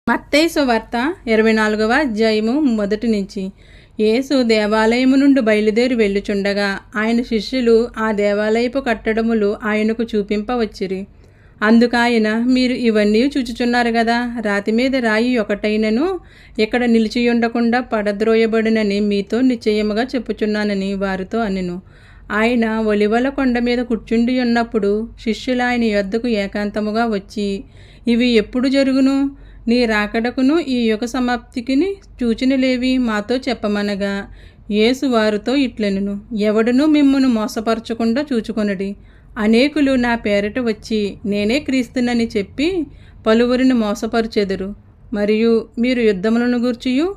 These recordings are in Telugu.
మత్తయి సువార్త 24వ అధ్యాయము మొదటి నుంచి. యేసు దేవాలయము నుండి బయలుదేరి వెళ్ళుచుండగా ఆయన శిష్యులు ఆ దేవాలయపు కట్టడములు ఆయనకు చూపింపవచ్చిరి. అందుకాయన, మీరు ఇవన్నీ చూచుచున్నారు కదా, రాతి మీద రాయి ఒకటైనను ఇక్కడ నిలిచియుండకుండా పడద్రోయబడినని మీతో నిశ్చయముగా చెప్పుచున్నానని వారితో అనెను. ఆయన ఒలివల కొండ మీద కూర్చుండి ఉన్నప్పుడు శిష్యులు ఆయన యొద్దకు ఏకాంతముగా వచ్చి, ఇవి ఎప్పుడు జరుగును? నీ రాకడకును ఈ యుగ సమాప్తికిని సూచనలేవి మాతో చెప్పమనగా, యేసు వారితో ఇట్లెనెను, ఎవడునూ మిమ్మును మోసపరచకుండా చూచుకొనుడి. అనేకులు నా పేరిట వచ్చి నేనే క్రీస్తునని చెప్పి పలువురిని మోసపరిచెదరు. మరియు మీరు యుద్ధములను గూర్చియు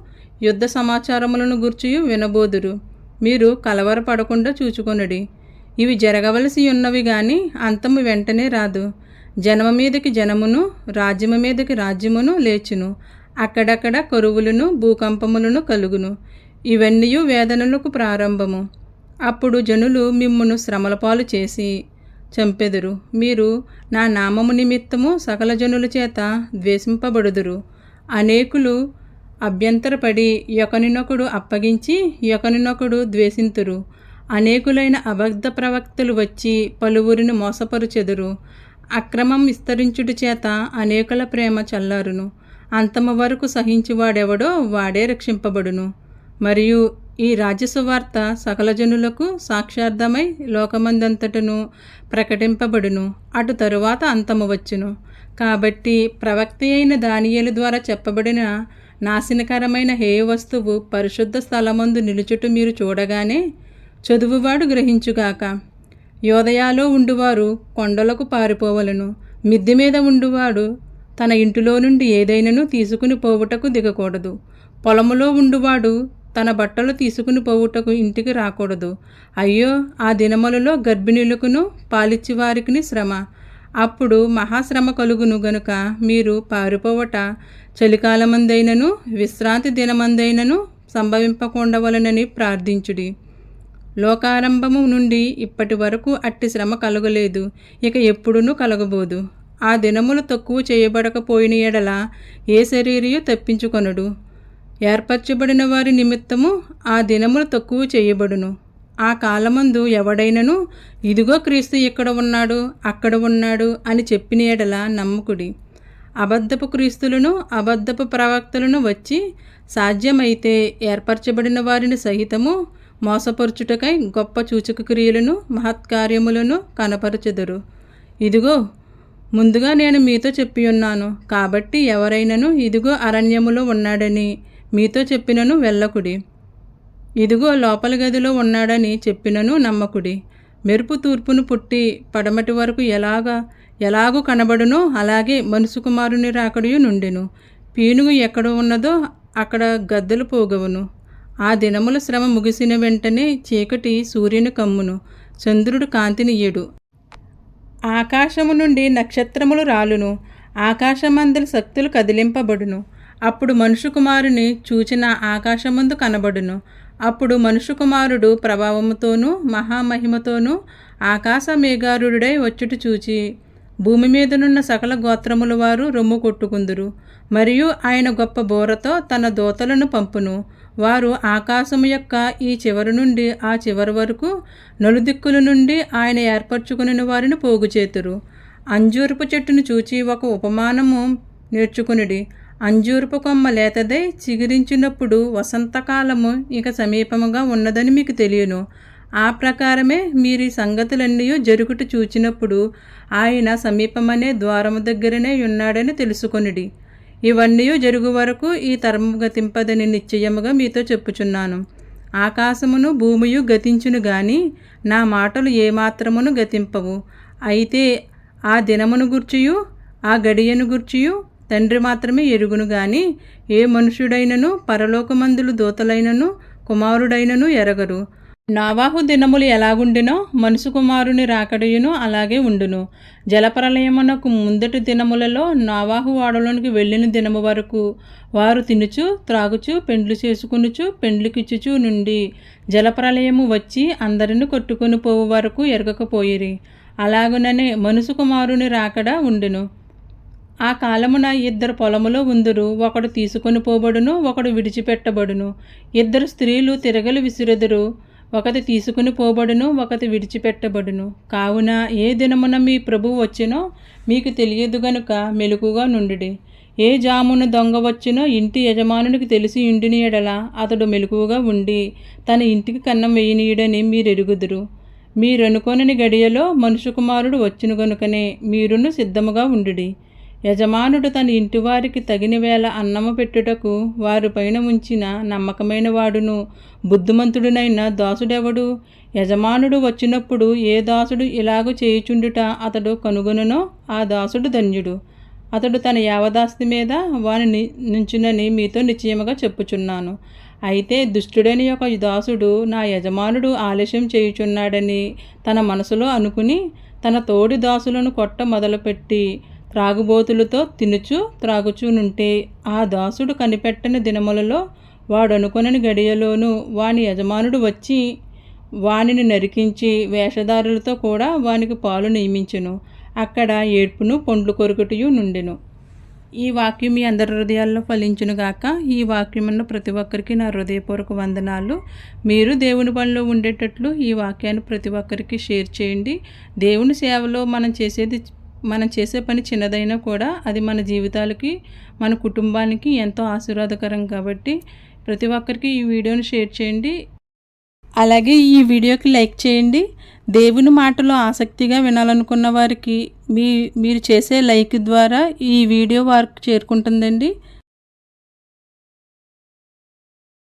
యుద్ధ సమాచారములను గూర్చియు వినబోదురు. మీరు కలవరపడకుండా చూచుకొనుడి. ఇవి జరగవలసి ఉన్నవి గాని అంతము వెంటనే రాదు. జనము మీదకి జనమును, రాజ్యము మీదకి రాజ్యమును లేచును. అక్కడక్కడ కరువులను, భూకంపములను కలుగును. ఇవన్నీ వేదనలకు ప్రారంభము. అప్పుడు జనులు మిమ్మును శ్రమల పాలు చేసి చంపెదురు. మీరు నా నామము నిమిత్తము సకల జనుల చేత ద్వేషింపబడుదురు. అనేకులు అభ్యంతరపడి ఒకనినొకడు అప్పగించి ఒకనినొకడు ద్వేషింతురు. అనేకులైన అబద్ధ ప్రవక్తలు వచ్చి పలువురిని మోసపరుచెదురు. అక్రమం విస్తరించుట చేత అనేకుల ప్రేమ చల్లారును. అంతము వరకు సహించువాడెవడో వాడే రక్షింపబడును. మరియు ఈ రాజ్యసువార్త సకల జనులకు సాక్షార్థమై లోకమందంతటను ప్రకటింపబడును. అటు తరువాత అంతము వచ్చును. కాబట్టి ప్రవక్త అయిన దానియేలు ద్వారా చెప్పబడిన నాశనకరమైన హేయ వస్తువు పరిశుద్ధ స్థలమందు నిలుచుట మీరు చూడగానే చదువువాడు గ్రహించుగాక. యోదయాలో ఉండువారు కొండలకు పారిపోవలను. మిద్దె మీద ఉండువాడు తన ఇంటిలో నుండి ఏదైనాను తీసుకుని పోవుటకు దిగకూడదు. పొలములో ఉండువాడు తన బట్టలు తీసుకుని పోవుటకు ఇంటికి రాకూడదు. అయ్యో, ఆ దినములలో గర్భిణులకును పాలిచ్చి వారికి శ్రమ. అప్పుడు మహాశ్రమ కలుగును గనుక మీరు పారిపోవట చలికాలమందైనను విశ్రాంతి దినమందైనను సంభవింపకుండవలనని ప్రార్థించుడి. లోకారంభము నుండి ఇప్పటి వరకు అట్టి శ్రమ కలగలేదు, ఇక ఎప్పుడునూ కలగబోదు. ఆ దినములు తక్కువ చేయబడకపోయిన ఎడల ఏ శరీరియు తప్పించుకొనడు. ఏర్పరచబడిన వారి నిమిత్తము ఆ దినములు తక్కువ చేయబడును. ఆ కాలమందు ఎవడైనను ఇదిగో క్రీస్తు ఇక్కడ ఉన్నాడు, అక్కడ ఉన్నాడు అని చెప్పిన ఎడల నమ్మకుడి. అబద్ధపు క్రీస్తులను అబద్ధపు ప్రవక్తలను వచ్చి సాధ్యమైతే ఏర్పరచబడిన వారిని సహితము మోసపరుచుటకై గొప్ప సూచక క్రియలను మహత్కార్యములను కనపరచెదరు. ఇదిగో ముందుగా నేను మీతో చెప్పియున్నాను. కాబట్టి ఎవరైనను ఇదిగో అరణ్యములో ఉన్నాడని మీతో చెప్పినను వెళ్ళకుడి. ఇదిగో లోపల గదిలో ఉన్నాడని చెప్పినను నమ్మకుడి. మెరుపు తూర్పును పుట్టి పడమటి వరకు ఎలాగూ కనబడునో అలాగే మనుషు కుమారుని రాకడయు నుండెను. పీనుగు ఎక్కడ ఉన్నదో అక్కడ గద్దలు పోగవును. ఆ దినముల శ్రమ ముగిసిన వెంటనే చీకటి సూర్యుని కమ్మును, చంద్రుడు కాంతినియ్యడు. ఆకాశము నుండి నక్షత్రములు రాలును, ఆకాశమందలి శక్తులు కదిలింపబడును. అప్పుడు మనుషు కుమారుని చూచిన ఆకాశమందు కనబడును. అప్పుడు మనుషు కుమారుడు ప్రభావముతోనూ మహామహిమతోనూ ఆకాశ మేఘారుడై వచ్చుట చూచి భూమి మీదనున్న సకల గోత్రముల వారు రొమ్ము కొట్టుకుందురు. మరియు ఆయన గొప్ప బోరతో తన దూతలను పంపును. వారు ఆకాశము యొక్క ఈ చివరి నుండి ఆ చివరి వరకు నలుదిక్కుల నుండి ఆయన ఏర్పరచుకుని వారిని పోగుచేతురు. అంజూరపు చెట్టును చూచి ఒక ఉపమానము నేర్చుకునిడి. అంజూరపు కొమ్మ లేతదై చిగురించినప్పుడు వసంతకాలము ఇక సమీపముగా ఉన్నదని మీకు తెలియను. ఆ ప్రకారమే మీరు ఈ సంగతులన్నీ జరుగుట చూచినప్పుడు ఆయన సమీపమనే ద్వారము దగ్గరనే ఉన్నాడని తెలుసుకొనిడి. ఇవన్నీ జరుగు వరకు ఈ తరము గతింపదని నిశ్చయముగా మీతో చెప్పుచున్నాను. ఆకాశమును భూమియు గతించును గాని నా మాటలు ఏమాత్రమును గతింపవు. అయితే ఆ దినమును గూర్చియు ఆ గడియను గూర్చియు తండ్రి మాత్రమే ఎరుగును గాని ఏ మనుష్యుడైనను పరలోకమందులు దూతలైనను కుమారుడైనను ఎరగరు. నోవాహు దినములు ఎలాగుండెనో మనుషు కుమారుని రాకడయును అలాగే ఉండును. జలప్రలయమునకు ముందటి దినములలో నోవాహు ఓడలోనికి వెళ్ళిన దినము వరకు వారు తినుచు త్రాగుచు పెండ్లు చేసుకునుచు పెండ్లికిచ్చుచు నుండి జలప్రలయము వచ్చి అందరిని కొట్టుకొని పోవు వరకు ఎరగకపోయిరి. అలాగుననే మనుషు కుమారుని రాకడ ఉండును. ఆ కాలమున ఇద్దరు పొలములో ఉందురు, ఒకడు తీసుకొని పోబడును, ఒకడు విడిచిపెట్టబడును. ఇద్దరు స్త్రీలు తిరగలు విసిరెదురు, ఒకటి తీసుకుని పోబడును, ఒకటి విడిచిపెట్టబడును. కావున ఏ దినమున మీ ప్రభువు వచ్చినో మీకు తెలియదు గనుక మెలకుగా నుండుడి. ఏ జామున దొంగ వచ్చినో ఇంటి యజమానునికి తెలిసి ఇంటిని ఎడల అతడు మెలకుగా ఉండి తన ఇంటికి కన్నం వేయనీయుడని మీరెరుగుదురు. మీరనుకొనని గడియలో మనుష్య కుమారుడు వచ్చును గనుకనే మీరును సిద్ధముగా ఉండుడి. యజమానుడు తన ఇంటివారికి తగిన వేళ అన్నము పెట్టుటకు వారిపైన ఉంచిన నమ్మకమైన వాడును బుద్ధిమంతుడునైన దాసుడెవడు? యజమానుడు వచ్చినప్పుడు ఏ దాసుడు ఇలాగూ చేయుచుండుట అతడు కనుగొనునో ఆ దాసుడు ధన్యుడు. అతడు తన యావదాస్తి మీద వాని నుంచునని మీతో నిశ్చయముగా చెప్పుచున్నాను. అయితే దుష్టుడని ఒక దాసుడు నా యజమానుడు ఆలస్యం చేయుచున్నాడని తన మనసులో అనుకుని తన తోడి దాసులను కొట్ట మొదలుపెట్టి త్రాగుబోతులతో తినుచు త్రాగుచూనుంటే ఆ దాసుడు కనిపెట్టని దినములలో వాడనుకొనని గడియలోనూ వాని యజమానుడు వచ్చి వానిని నరికించి వేషధారులతో కూడా వానికి పాలు నియమించెను. అక్కడ ఏడ్పును పండ్లు కొరుకుటయు నుండెను. ఈ వాక్యం మీ అందరి హృదయాల్లో ఫలించునుగాక. ఈ వాక్యమును ప్రతి ఒక్కరికి నా హృదయపూర్వక వందనాలు. మీరు దేవుని పనిలో ఉండేటట్లు ఈ వాక్యాన్ని ప్రతి ఒక్కరికి షేర్ చేయండి. దేవుని సేవలో మనం చేసే పని చిన్నదైనా కూడా అది మన జీవితాలకి, మన కుటుంబానికి ఎంతో ఆశీర్వాదకరం. కాబట్టి ప్రతి ఒక్కరికి ఈ వీడియోని షేర్ చేయండి. అలాగే ఈ వీడియోకి లైక్ చేయండి. దేవుని మాటలో ఆసక్తిగా వినాలనుకున్న వారికి మీరు చేసే లైక్ ద్వారా ఈ వీడియో వారికి చేరుకుంటుందండి.